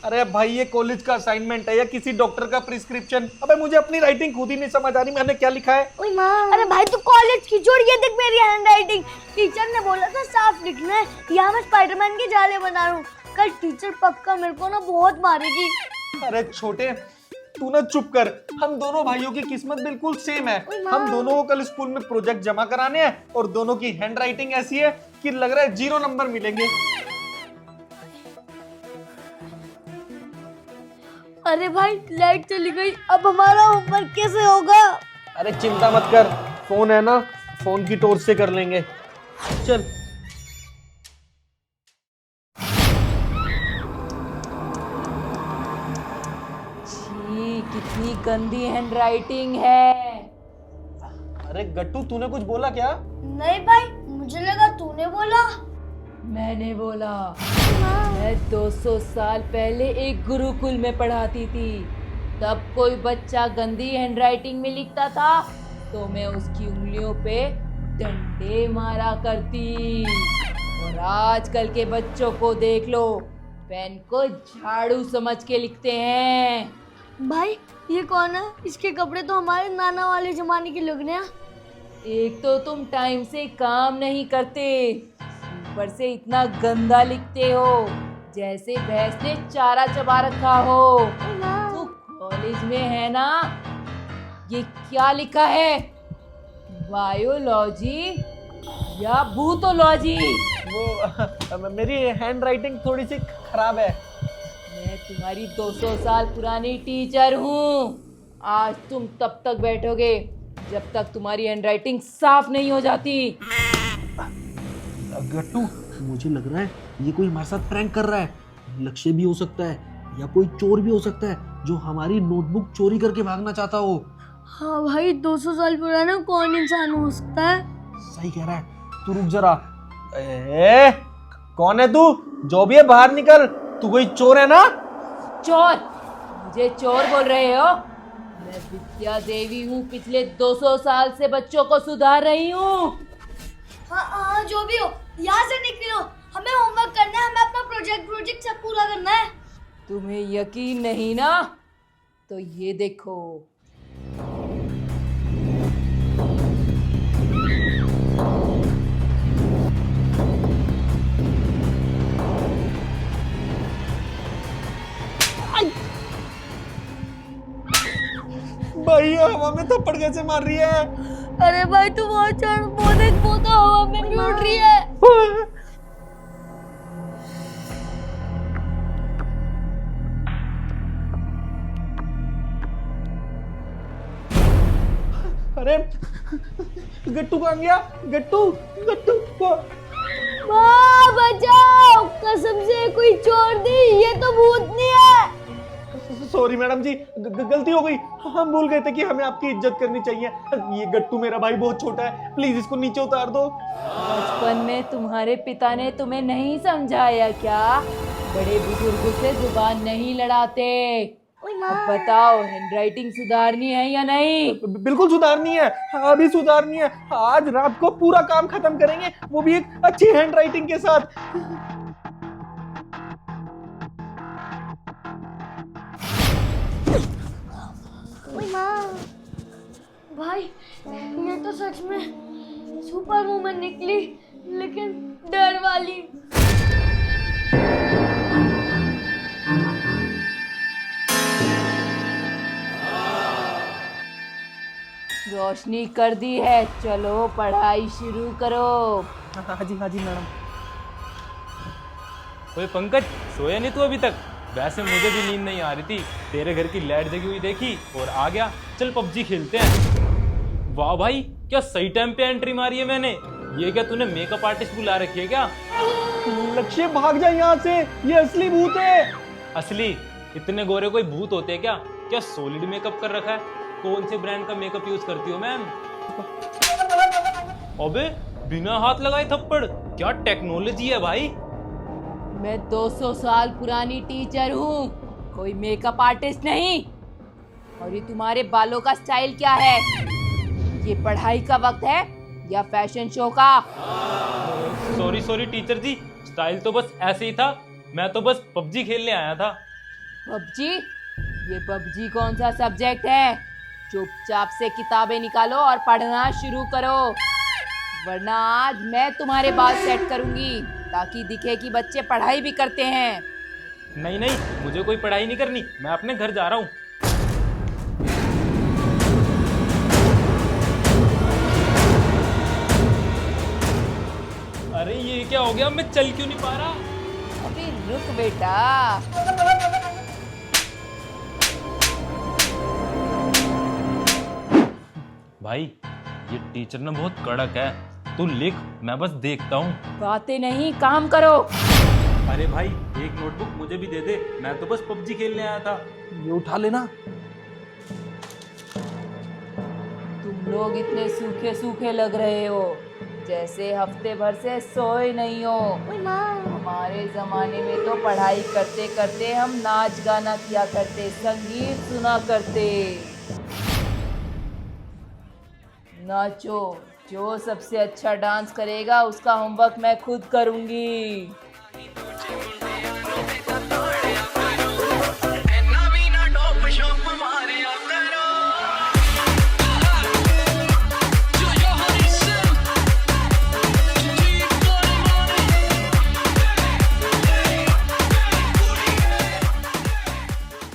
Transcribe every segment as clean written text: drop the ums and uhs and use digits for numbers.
अरे भाई ये कॉलेज का असाइनमेंट है या किसी डॉक्टर का प्रिस्क्रिप्शन? अबे मुझे अपनी राइटिंग खुद ही नहीं समझ आ रही, मैंने क्या लिखा है? ओए माँ, अरे भाई तू कॉलेज की छोड़, ये देख मेरी हैंडराइटिंग। टीचर ने बोला था साफ लिखना है, यहाँ मैं स्पाइडरमैन के जाले बना रहा हूँ। कल टीचर पक्का मेरे को ना बहुत मारेगी। अरे छोटे तू ना चुप कर, हम दोनों भाइयों की किस्मत बिल्कुल सेम है। हम दोनों को कल स्कूल में प्रोजेक्ट जमा कराने हैं और दोनों की हैंडराइटिंग ऐसी है कि लग रहा है 0 नंबर मिलेंगे। अरे भाई लाइट चली गई, अब हमारा होमवर्क कैसे होगा? अरे चिंता मत कर, फोन है ना, फोन की टॉर्च से कर लेंगे। चल छी, कितनी गंदी हैंडराइटिंग है। अरे गट्टू तूने कुछ बोला क्या? नहीं भाई, मुझे लगा तूने बोला। मैंने बोला, मैं 200 साल पहले एक गुरुकुल में पढ़ाती थी। तब कोई बच्चा गंदी हैंडराइटिंग में लिखता था तो मैं उसकी उंगलियों पे डंडे मारा करती। और आजकल के बच्चों को देख लो, पेन को झाड़ू समझ के लिखते हैं। भाई ये कौन है? इसके कपड़े तो हमारे नाना वाले जमाने के लग रहे हैं। एक तो तुम टाइम से काम नहीं करते, ऊपर से इतना गंदा लिखते हो जैसे भैंस ने चारा चबा रखा हो। तू कॉलेज में है ना? ये क्या लिखा है? बायोलॉजी या भूतोलॉजी? वो मेरी हैंडराइटिंग थोड़ी सी खराब है। मैं तुम्हारी 200 साल पुरानी टीचर हूँ। आज तुम तब तक बैठोगे जब तक तुम्हारी हैंडराइटिंग साफ नहीं हो जाती। गट्टू मुझे लग रहा है ये कोई हमारे साथ प्रैंक कर रहा है। लक्ष्य भी हो सकता है या कोई चोर भी हो सकता है जो हमारी नोटबुक चोरी करके भागना चाहता हो। हाँ भाई, 200 साल पुराना कौन इंसान हो सकता है? सही कह रहा है, तू रुक जरा। कौन है तू? जो भी है बाहर निकल, तू कोई चोर है ना? चोर? मुझे चोर बोल रहे हो? मैं विद्या देवी हूँ, पिछले 200 साल से बच्चों को सुधार रही हूँ। हाँ हाँ, जो भी हो यहाँ से निकलो, हमें होमवर्क करना है, हमें अपना प्रोजेक्ट सब पूरा करना है। तुम्हें यकीन नहीं ना? तो ये देखो। भाई हवा में थप्पड़ कैसे मार रही है? अरे भाई तू वो चढ़, वो देख, वो तो हवा में भी उड़ रही है। अरे गट्टू कहाँ गया? गट्टू गट्टू माँ बचाओ, कसम से कोई चोर दी, ये तो भूतनी है। सॉरी मैडम जी, गलती हो गई। हम भूल गए थे कि हमें आपकी इज्जत करनी चाहिए। ये गट्टू मेरा भाई बहुत छोटा है, प्लीज इसको नीचे उतार दो। बचपन में तुम्हारे पिता ने तुम्हें नहीं समझाया क्या? बड़े बुजुर्गों से जुबान नहीं लड़ाते। अब बताओ, हैंडराइटिंग सुधारनी है या नहीं? बिल्कुल सुधारनी है, अभी सुधारनी है। आज रात को पूरा काम खत्म करेंगे, वो भी एक अच्छी हैंडराइटिंग के साथ। भाई ये तो सच में सुपर वुमन निकली, लेकिन डर वाली। रोशनी कर दी है, चलो पढ़ाई शुरू करो। हाँ जी मैडम। ओए पंकज, सोया नहीं तू अभी तक? वैसे मुझे भी नींद नहीं आ रही थी, तेरे घर की लाइट जगी हुई देखी और आ गया। चल पबजी खेलते हैं। वाह भाई, क्या सही टाइम पे एंट्री मारी है मैंने। ये क्या तूने मेकअप आर्टिस्ट बुला रखी है क्या? लक्ष्य भाग जा यहाँ से, ये असली भूत है। असली? इतने गोरे कोई भूत होते हैं क्या? क्या सॉलिड मेकअप कर रखा है? कौन से ब्रांड का मेकअप यूज करती हो मैम? अबे बिना हाथ लगाए थप्पड़, क्या टेक्नोलॉजी है भाई। मैं 200 साल पुरानी टीचर हूँ, कोई मेकअप आर्टिस्ट नहीं। और ये तुम्हारे बालों का स्टाइल क्या है? ये पढ़ाई का वक्त है या फैशन शो का? सॉरी टीचर जी, स्टाइल तो बस ऐसे ही था, मैं तो बस पबजी खेलने आया था। पबजी? ये पबजी कौन सा सब्जेक्ट है? चुपचाप से किताबें निकालो और पढ़ना शुरू करो, वरना आज मैं तुम्हारे बाल सेट करूंगी ताकि दिखे कि बच्चे पढ़ाई भी करते हैं। नहीं नहीं, मुझे कोई पढ़ाई नहीं करनी, मैं अपने घर जा रहा हूँ। अरे ये क्या हो गया, मैं चल क्यों नहीं पा रहा? अभी रुक बेटा। भाई ये टीचर ना बहुत कड़क है, तू लिख, मैं बस देखता हूँ। बातें नहीं, काम करो। अरे भाई एक नोटबुक मुझे भी दे दे, मैं तो बस पबजी खेलने आया था। ये उठा लेना। तुम लोग इतने सूखे सूखे लग रहे हो, जैसे हफ्ते भर से सोए नहीं हो। ओए माँ। हमारे जमाने में तो पढ़ाई करते करते हम नाच गाना किया करते, संगीत सुना करते। नाचो, जो सबसे अच्छा डांस करेगा उसका होमवर्क मैं खुद करूंगी।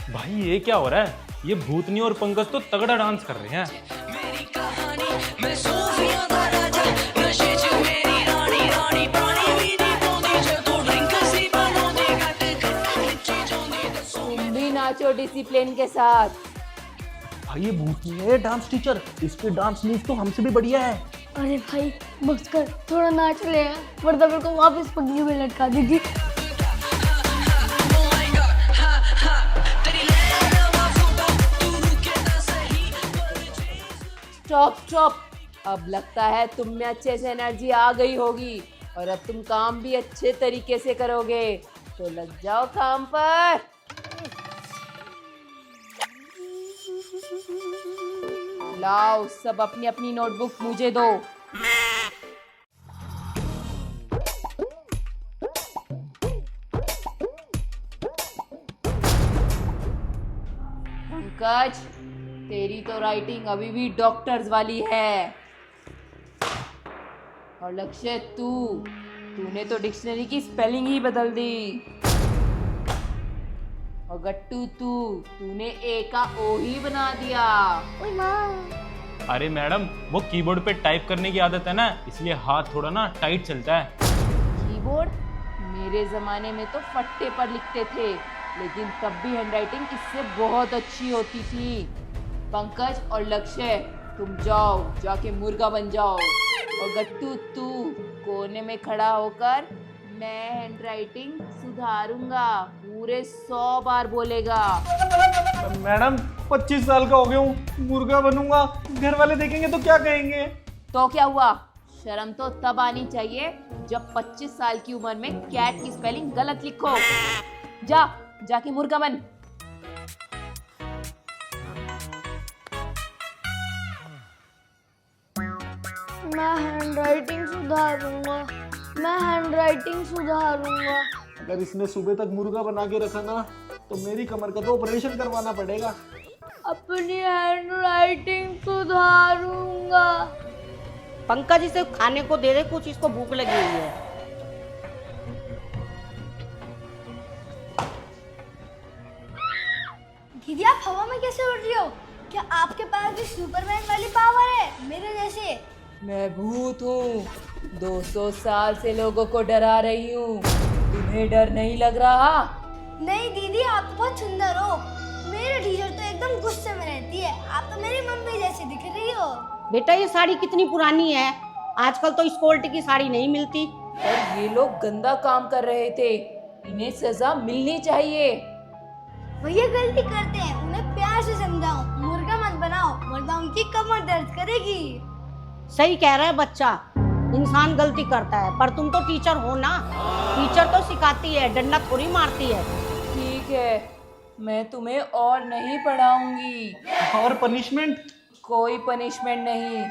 भाई ये क्या हो रहा है? ये भूतनी और पंकज तो तगड़ा डांस कर रहे हैं। तुम भी नाचो डिसिप्लिन के साथ। भाई ये भूतनी है डांस टीचर, इसके डांस मूव तो हमसे भी बढ़िया है। अरे भाई बस कर, थोड़ा नाच ले यार, वरना मेरे को वापस पगड़ी में लटका देगी। स्टॉप स्टॉप, अब लगता है तुम में अच्छे से एनर्जी आ गई होगी और अब तुम काम भी अच्छे तरीके से करोगे, तो लग जाओ काम पर। लाओ सब अपनी अपनी नोटबुक मुझे दो। पंकज, तेरी तो राइटिंग अभी भी डॉक्टर्स वाली है। और लक्ष्य तूने तो डिक्शनरी की स्पेलिंग ही बदल दी। और गट्टू तूने ए का ओ ही बना दिया। ओए माँ। अरे मैडम, वो कीबोर्ड पे टाइप करने की आदत है ना, इसलिए हाथ थोड़ा ना टाइट चलता है। कीबोर्ड? मेरे जमाने में तो फट्टे पर लिखते थे, लेकिन तब भी हैंडराइटिंग इससे बहुत अच्छी होती थी। पंकज और लक्ष्य, तुम जाओ, जाके मुर्गा बन जाओ। और गट्टू तू कोने में खड़ा होकर मैं हैंडराइटिंग सुधारूंगा पूरे 100 बार बोलेगा। मैडम 25 साल का हो गया हूँ, मुर्गा बनूंगा, घर वाले देखेंगे तो क्या कहेंगे? तो क्या हुआ, शर्म तो तब आनी चाहिए जब 25 साल की उम्र में कैट की स्पेलिंग गलत लिखो। जाके मुर्गा बन। मैं हैंडराइटिंग सुधारूंगा। अगर इसने सुबह तक मुर्गा बना के रखा ना, तो मेरी कमर का तो ऑपरेशन करवाना पड़ेगा। अपनी हैंडराइटिंग सुधारूंगा। पंकज इसे खाने को दे दे, कुछ इसको भूख लगी हुई है। दीदी आप हवा में कैसे उड़ रही हो? क्या आपके पास भी सुपरमैन वाली पावर है मेरे जैसे? मैं भूत हूँ, 200 साल से लोगों को डरा रही हूँ। तुम्हें डर नहीं लग रहा? नहीं दीदी, आप तो बहुत सुंदर हो। मेरे टीचर तो एकदम गुस्से में रहती है, आप तो मेरी मम्मी जैसी दिख रही हो। बेटा ये साड़ी कितनी पुरानी है, आजकल तो इस क्वालिटी की साड़ी नहीं मिलती। और ये लोग गंदा काम कर रहे थे, इन्हें सजा मिलनी चाहिए। भैया गलती करते हैं, उन्हें प्यार से समझाओ, मुर्गा मत बनाओ, वरना उनकी कमर दर्द करेगी। सही कह रहा है बच्चा, इंसान गलती करता है, पर तुम तो टीचर हो ना, टीचर तो सिखाती है, डंडा थोड़ी मारती है। ठीक है, मैं तुम्हें और नहीं पढ़ाऊंगी। और पनिशमेंट? कोई पनिशमेंट नहीं,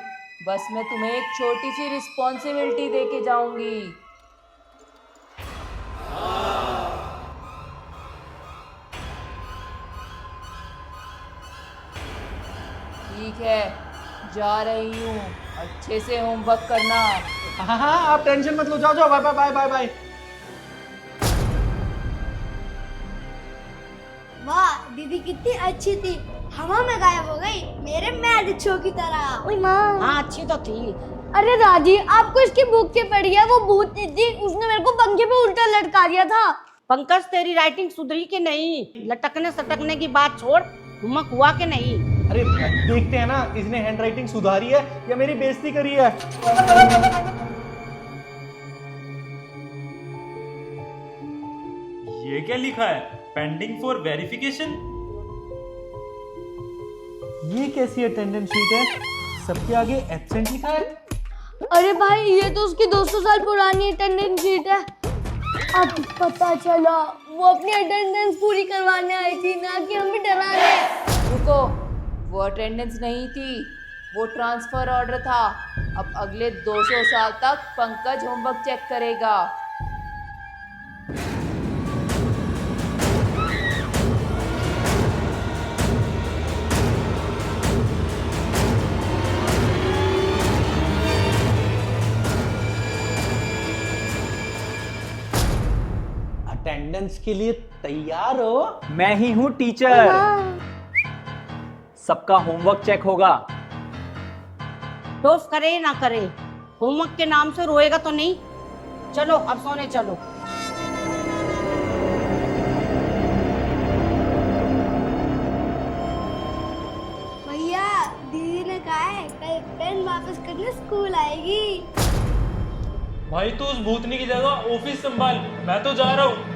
बस मैं तुम्हें एक छोटी सी रिस्पॉन्सिबिलिटी दे के जाऊंगी। ठीक है, जा रही हूँ, अच्छे से होमवर्क करना। हाँ हाँ आप टेंशन मत लो, जाओ जाओ, bye bye bye bye bye. वाह दीदी कितनी अच्छी थी, हवा में गायब हो गई मेरे मैड शो की तरह। ओए माँ। हाँ अच्छी तो थी। अरे दादी आपको इसकी बुक के पढ़ी है, वो भूत थी, उसने मेरे को पंखे पे उल्टा लटका दिया था। पंकज तेरी राइटिंग सुधरी कि नहीं? लटकने सटकने की बात छोड़, होमवर्क हुआ कि नहीं? अरे देखते हैं ना, इसने हैंडराइटिंग सुधारी है या मेरी बेइज्जती करी है। ये क्या लिखा है? Pending for verification. ये कैसी अटेंडेंस शीट है? सबके आगे एब्सेंट लिखा है। अरे भाई ये तो उसकी 200 साल पुरानी अटेंडेंस शीट है। अब पता चला वो अपनी अटेंडेंस पूरी करवाने आई थी, ना कि हमें डराने। रुको, वो अटेंडेंस नहीं थी, वो ट्रांसफर ऑर्डर था। अब अगले 200 साल तक पंकज होमवर्क चेक करेगा। अटेंडेंस के लिए तैयार हो? मैं ही हूँ टीचर। सबका होमवर्क चेक होगा। टोफ करे ना करे, होमवर्क के नाम से रोएगा तो नहीं। चलो अब सोने चलो। भैया दीदी ने कहा है कल पेन वापस करने स्कूल आएगी। भाई तू उस भूतनी की जगह ऑफिस संभाल, मैं तो जा रहा हूँ।